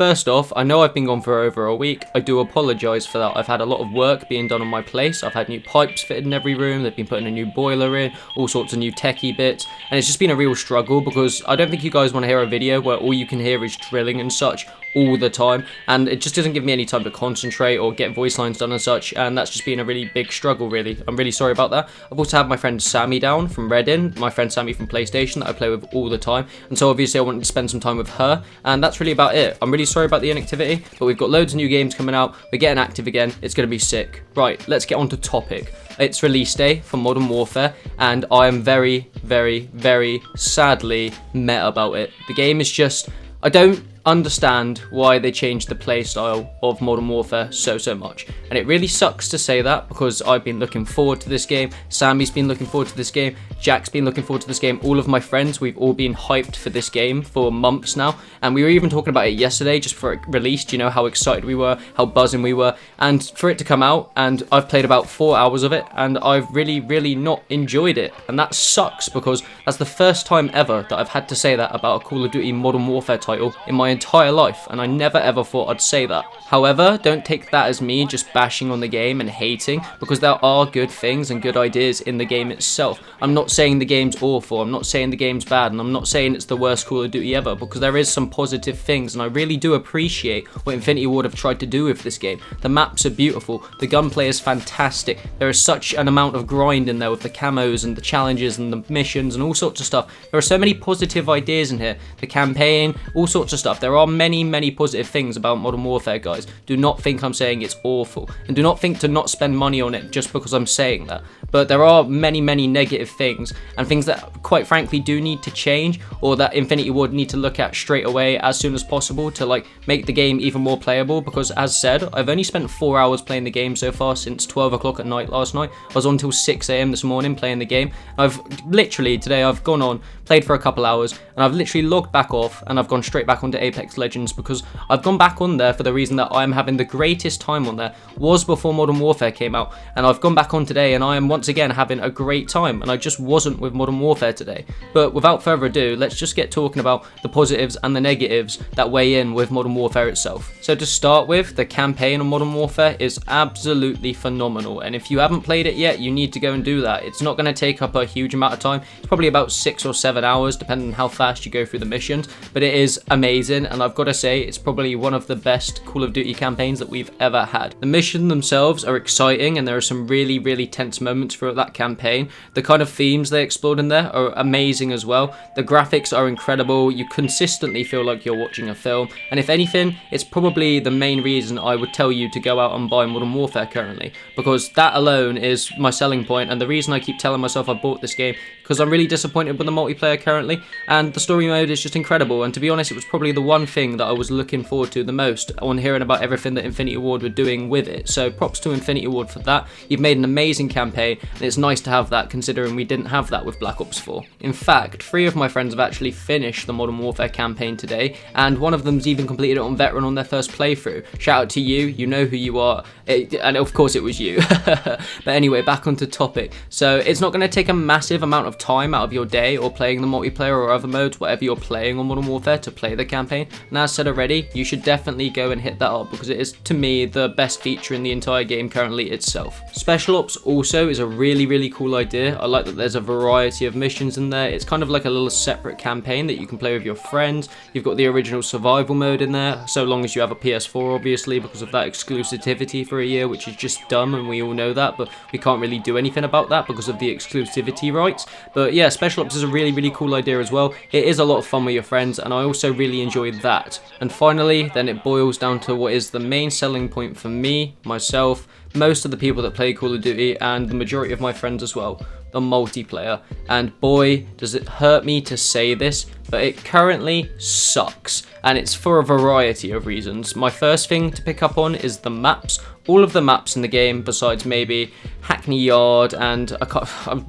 First off, I know I've been gone for over a week. I do apologise for that. I've had a lot of work being done on my place. I've had new pipes fitted in every room. They've been putting a new boiler in, all sorts of new techie bits. And it's just been a real struggle because I don't think you guys want to hear a video where all you can hear is drilling and such all the time. And it just doesn't give me any time to concentrate or get voice lines done and such. And that's just been a really big struggle, really. I'm really sorry about that. I've also had my friend Sammy down from Reading, my friend Sammy from PlayStation that I play with all the time. And so obviously I wanted to spend some time with her. And that's really about it. I'm really sorry about the inactivity, but we've got loads of new games coming out. We're getting active again. It's going to be sick. Right, let's get on to topic. It's release day for Modern Warfare, and I am very, very, very sadly met about it. The game is just, I don't understand why they changed the playstyle of Modern Warfare so much, and it really sucks to say that because I've been looking forward to this game, Sammy's been looking forward to this game, Jack's been looking forward to this game, all of my friends, we've all been hyped for this game for months now, and we were even talking about it yesterday just before it released, you know, how excited we were, how buzzing we were, and for it to come out, and I've played about 4 hours of it, and I've really not enjoyed it, and that sucks because that's the first time ever that I've had to say that about a Call of Duty Modern Warfare title in my entire life, and I never ever thought I'd say that. However, don't take that as me just bashing on the game and hating, because there are good things and good ideas in the game itself. I'm not saying the game's awful, I'm not saying the game's bad, and I'm not saying it's the worst Call of Duty ever, because there is some positive things, and I really do appreciate what Infinity Ward have tried to do with this game. The maps are beautiful, the gunplay is fantastic, there is such an amount of grind in there with the camos and the challenges and the missions and all sorts of stuff. There are so many positive ideas in here, the campaign, all sorts of stuff. There are many positive things about Modern Warfare, guys. Do not think I'm saying it's awful, and do not think to not spend money on it just because I'm saying that. But there are many negative things, and things that quite frankly do need to change, or that Infinity Ward need to look at straight away as soon as possible to like make the game even more playable, because as said, I've only spent 4 hours playing the game so far since 12 o'clock at night last night. I was on till 6 AM this morning playing the game. I've literally today I've gone on, played for a couple hours, and I've literally logged back off and I've gone straight back onto Apex Legends, because I've gone back on there for the reason that I'm having the greatest time on there, was before Modern Warfare came out, and I've gone back on today and I am once again having a great time, and I just wasn't with Modern Warfare today. But without further ado, let's just get talking about the positives and the negatives that weigh in with Modern Warfare itself. So to start with, the campaign on Modern Warfare is absolutely phenomenal, and if you haven't played it yet, you need to go and do that. It's not going to take up a huge amount of time. It's probably about 6 or 7 hours depending on how fast you go through the missions, but it is amazing, and I've got to say it's probably one of the best Call of Duty campaigns that we've ever had. The missions themselves are exciting, and there are some really tense moments throughout that campaign. The kind of themes they explored in there are amazing as well. The graphics are incredible. You consistently feel like you're watching a film, and if anything, it's probably the main reason I would tell you to go out and buy Modern Warfare currently, because that alone is my selling point, and the reason I keep telling myself I bought this game, because I'm really disappointed with the multiplayer currently, and the story mode is just incredible, and to be honest, it was probably the one thing that I was looking forward to the most on hearing about everything that Infinity Ward were doing with it. So props to Infinity Ward for that. You've made an amazing campaign, and it's nice to have that considering we didn't have that with Black Ops 4. In fact, 3 of my friends have actually finished the Modern Warfare campaign today, and one of them's even completed it on Veteran on their first playthrough. Shout out to you, you know who you are, and of course it was you. But anyway, back onto topic. So it's not going to take a massive amount of time out of your day or playing the multiplayer or other modes, whatever you're playing on Modern Warfare, to play the campaign. And as said already, you should definitely go and hit that up, because it is, to me, the best feature in the entire game currently itself. Special Ops also is a really cool idea. I like that there's a variety of missions in there. It's kind of like a little separate campaign that you can play with your friends. You've got the original survival mode in there, so long as you have a PS4 obviously, because of that exclusivity for a year, which is just dumb, and we all know that, but we can't really do anything about that because of the exclusivity rights. But yeah, Special Ops is a really cool idea as well. It is a lot of fun with your friends, and I also really enjoyed that. And finally, then it boils down to what is the main selling point for me, myself, most of the people that play Call of Duty, and the majority of my friends as well: the multiplayer. And boy, does it hurt me to say this, but it currently sucks, and it's for a variety of reasons. My first thing to pick up on is the maps. All of the maps in the game, besides maybe Hackney Yard, and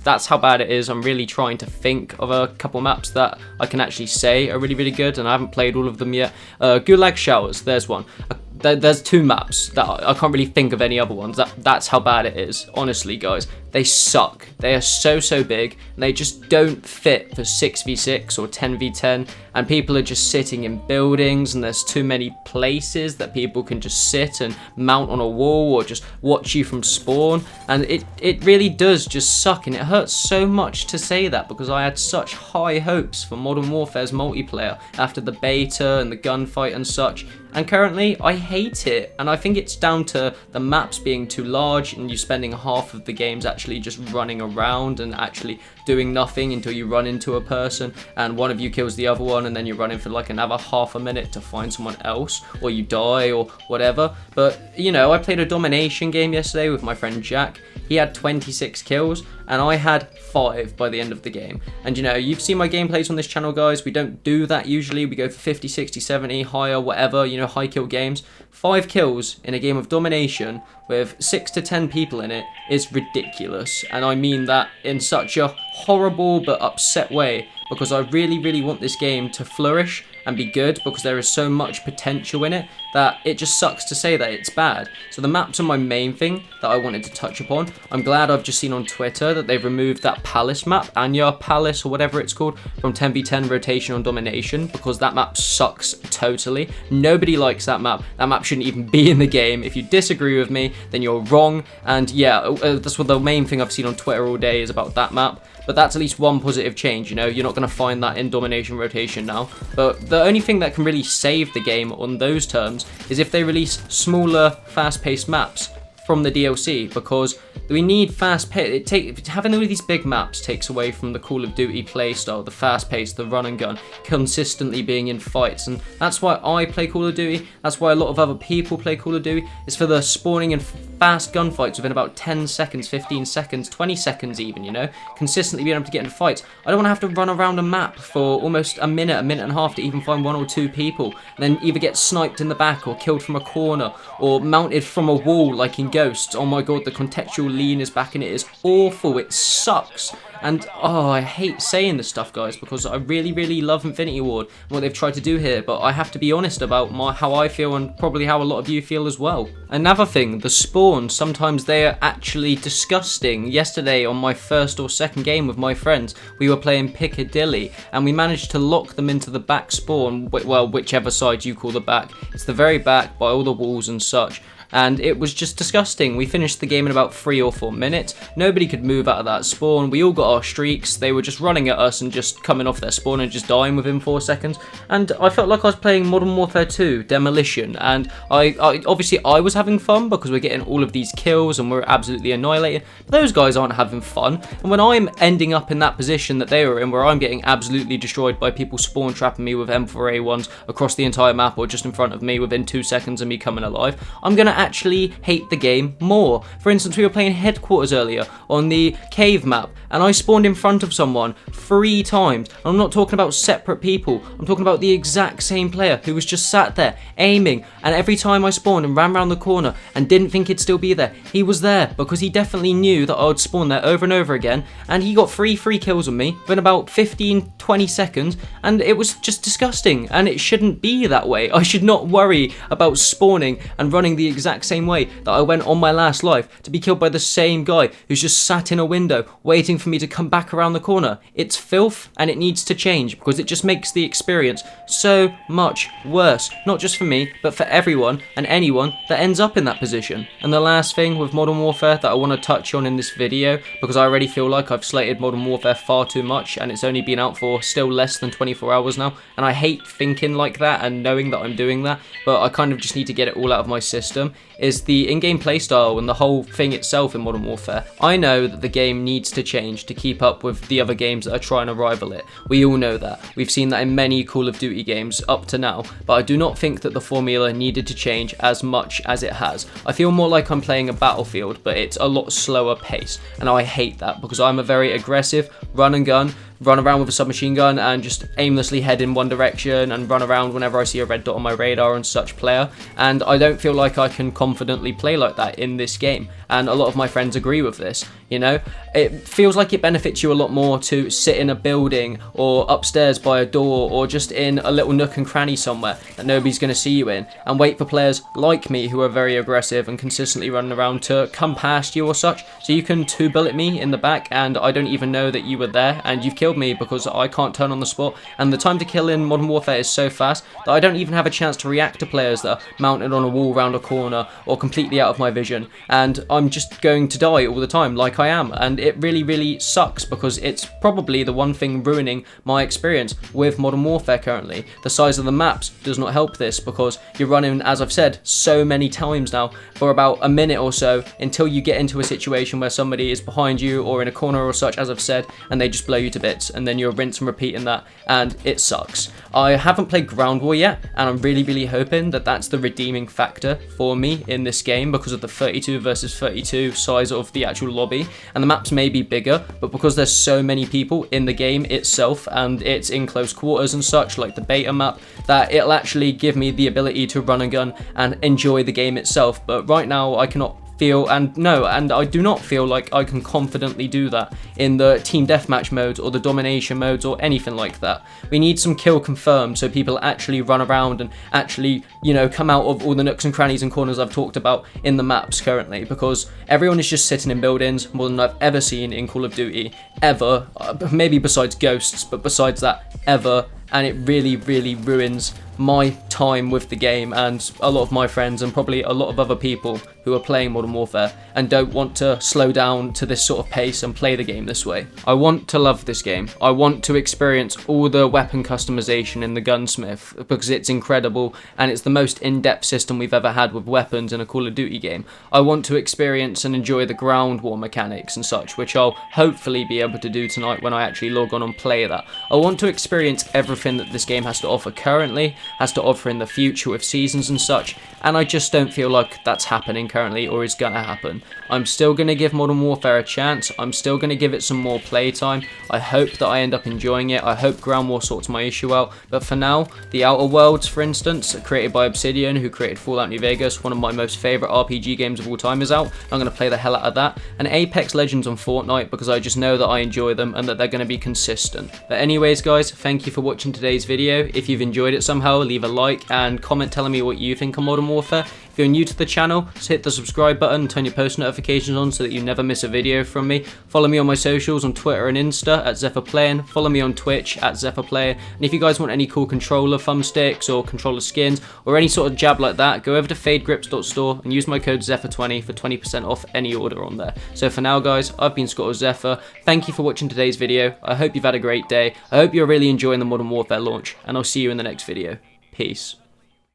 that's how bad it is. I'm really trying to think of a couple maps that I can actually say are really good, and I haven't played all of them yet. Gulag Showers, there's one. There's 2 maps that I can't really think of any other ones. That's how bad it is, honestly, guys. they suck. They are so big, and they just don't fit for 6v6 or 10v10, and people are just sitting in buildings, and there's too many places that people can just sit and mount on a wall or just watch you from spawn, and it really does just suck, and it hurts so much to say that because I had such high hopes for Modern Warfare's multiplayer after the beta and the gunfight and such. And currently, I hate it, and I think it's down to the maps being too large and you spending half of the games actually just running around and actually doing nothing until you run into a person and one of you kills the other one, and then you're running for like another half a minute to find someone else, or you die or whatever. But, you know, I played a domination game yesterday with my friend Jack. He had 26 kills, and I had 5 by the end of the game. And you know, you've seen my gameplays on this channel, guys. We don't do that usually. We go for 50, 60, 70, higher, whatever, you know, high kill games. 5 kills in a game of domination with 6 to 10 people in it is ridiculous. And I mean that in such a horrible but upset way, because I really want this game to flourish and be good, because there is so much potential in it that it just sucks to say that it's bad. So the maps are my main thing that I wanted to touch upon. I'm glad I've just seen on Twitter that they've removed that Palace map, Anya Palace or whatever it's called, from 10v10 rotation on domination, because that map sucks totally. Nobody likes that map. That map shouldn't even be in the game. If you disagree with me, then you're wrong. And yeah, that's what the main thing I've seen on Twitter all day is about that map. But that's at least one positive change, you know. You're not going to find that in domination rotation now. But the only thing that can really save the game on those terms is if they release smaller, fast-paced maps from the DLC, because we need fast-paced. Having all of these big maps takes away from the Call of Duty playstyle, the fast-paced, the run and gun, consistently being in fights, and that's why I play Call of Duty. That's why a lot of other people play Call of Duty. It's for the spawning and fast gunfights within about 10 seconds, 15 seconds, 20 seconds even, you know, consistently being able to get into fights. I don't want to have to run around a map for almost a minute and a half to even find 1 or 2 people, and then either get sniped in the back or killed from a corner or mounted from a wall like in Ghosts. Oh my god, the contextual lean is back and it is awful. It sucks. And oh, I hate saying this stuff, guys, because I really love Infinity Ward and what they've tried to do here, but I have to be honest about how I feel and probably how a lot of you feel as well. Another thing, the spawns, sometimes they are actually disgusting. Yesterday on my first or second game with my friends, we were playing Piccadilly and we managed to lock them into the back spawn, well, whichever side you call the back. It's the very back by all the walls and such. And it was just disgusting. We finished the game in about 3 or 4 minutes. Nobody could move out of that spawn. We all got our streaks. They were just running at us and just coming off their spawn and just dying within 4 seconds. And I felt like I was playing Modern Warfare 2 Demolition. And I obviously I was having fun because we're getting all of these kills and we're absolutely annihilated. But those guys aren't having fun. And when I'm ending up in that position that they were in, where I'm getting absolutely destroyed by people spawn trapping me with M4A1s across the entire map or just in front of me within 2 seconds of me coming alive, I'm going to actually hate the game more. For instance, we were playing Headquarters earlier on the cave map, and I spawned in front of someone 3 times. I'm not talking about separate people. I'm talking about the exact same player who was just sat there aiming, and every time I spawned and ran around the corner and didn't think he'd still be there, he was there because he definitely knew that I would spawn there over and over again, and he got 3 free kills on me within about 15-20 seconds, and it was just disgusting, and it shouldn't be that way. I should not worry about spawning and running the exact same way that I went on my last life to be killed by the same guy who's just sat in a window waiting for me to come back around the corner. It's filth and it needs to change because it just makes the experience so much worse, not just for me but for everyone and anyone that ends up in that position. And the last thing with Modern Warfare that I want to touch on in this video, because I already feel like I've slated Modern Warfare far too much and it's only been out for still less than 24 hours now, and I hate thinking like that and knowing that I'm doing that, but I kind of just need to get it all out of my system, is the in-game playstyle and the whole thing itself in Modern Warfare. I know that the game needs to change to keep up with the other games that are trying to rival it. We all know that. We've seen that in many Call of Duty games up to now, but I do not think that the formula needed to change as much as it has. I feel more like I'm playing a Battlefield, but it's a lot slower pace, and I hate that because I'm a very aggressive run and gun, run around with a submachine gun and just aimlessly head in one direction and run around whenever I see a red dot on my radar and such player, and I don't feel like I can confidently play like that in this game, and a lot of my friends agree with this. you know? It feels like it benefits you a lot more to sit in a building or upstairs by a door or just in a little nook and cranny somewhere that nobody's going to see you in, and wait for players like me who are very aggressive and consistently running around to come past you or such, so you can 2-bullet me in the back and I don't even know that you were there and you've killed me because I can't turn on the spot. And the time to kill in Modern Warfare is so fast that I don't even have a chance to react to players that are mounted on a wall round a corner or completely out of my vision, and I'm just going to die all the time like I am. And it really sucks because it's probably the one thing ruining my experience with Modern Warfare currently. The size of the maps does not help this because you're running, as I've said so many times now, for about a minute or so until you get into a situation where somebody is behind you or in a corner or such, as I've said, and they just blow you to bits, and then you're rinse and repeating that, and it sucks. I haven't played Ground War yet, and I'm really hoping that that's the redeeming factor for me in this game because of the 32 versus 32 size of the actual lobby, and the maps may be bigger, but because there's so many people in the game itself and it's in close quarters and such, like the beta map, that it'll actually give me the ability to run a gun and enjoy the game itself. But right now I cannot feel, and I do not feel like I can confidently do that in the team deathmatch modes or the domination modes or anything like that. We need some kill confirmed so people actually run around and actually, you know, come out of all the nooks and crannies and corners I've talked about in the maps currently, because everyone is just sitting in buildings more than I've ever seen in Call of Duty, ever, maybe besides Ghosts, but besides that, ever. And it really ruins my time with the game and a lot of my friends and probably a lot of other people who are playing Modern Warfare and don't want to slow down to this sort of pace and play the game this way. I want to love this game. I want to experience all the weapon customization in the Gunsmith because it's incredible and it's the most in-depth system we've ever had with weapons in a Call of Duty game. I want to experience and enjoy the ground war mechanics and such, which I'll hopefully be able to do tonight when I actually log on and play that. I want to experience everything that this game has to offer currently, has to offer in the future with seasons and such, and I just don't feel like that's happening currently or is gonna happen. I'm still gonna give Modern Warfare a chance. I'm still gonna give it some more playtime. I hope that I end up enjoying it. I hope Ground War sorts my issue out, but for now, the Outer Worlds, for instance, created by Obsidian, who created Fallout New Vegas, one of my most favourite RPG games of all time, is out. I'm gonna play the hell out of that, and Apex Legends on Fortnite because I just know that I enjoy them and that they're gonna be consistent. But anyways guys, thank you for watching today's video. If you've enjoyed it somehow, leave a like and comment telling me what you think of Modern Warfare. If you're new to the channel, just hit the subscribe button, turn your post notifications on so that you never miss a video from me. Follow me on my socials on Twitter and Insta at Zephr Playing. Follow me on Twitch at Zephr Playing. And if you guys want any cool controller thumbsticks or controller skins or any sort of jab like that, go over to fadegrips.store and use my code Zephr20 for 20% off any order on there. So for now guys, I've been Scott of Zephr. Thank you for watching today's video. I hope you've had a great day. I hope you're really enjoying the Modern Warfare launch, and I'll see you in the next video. Peace.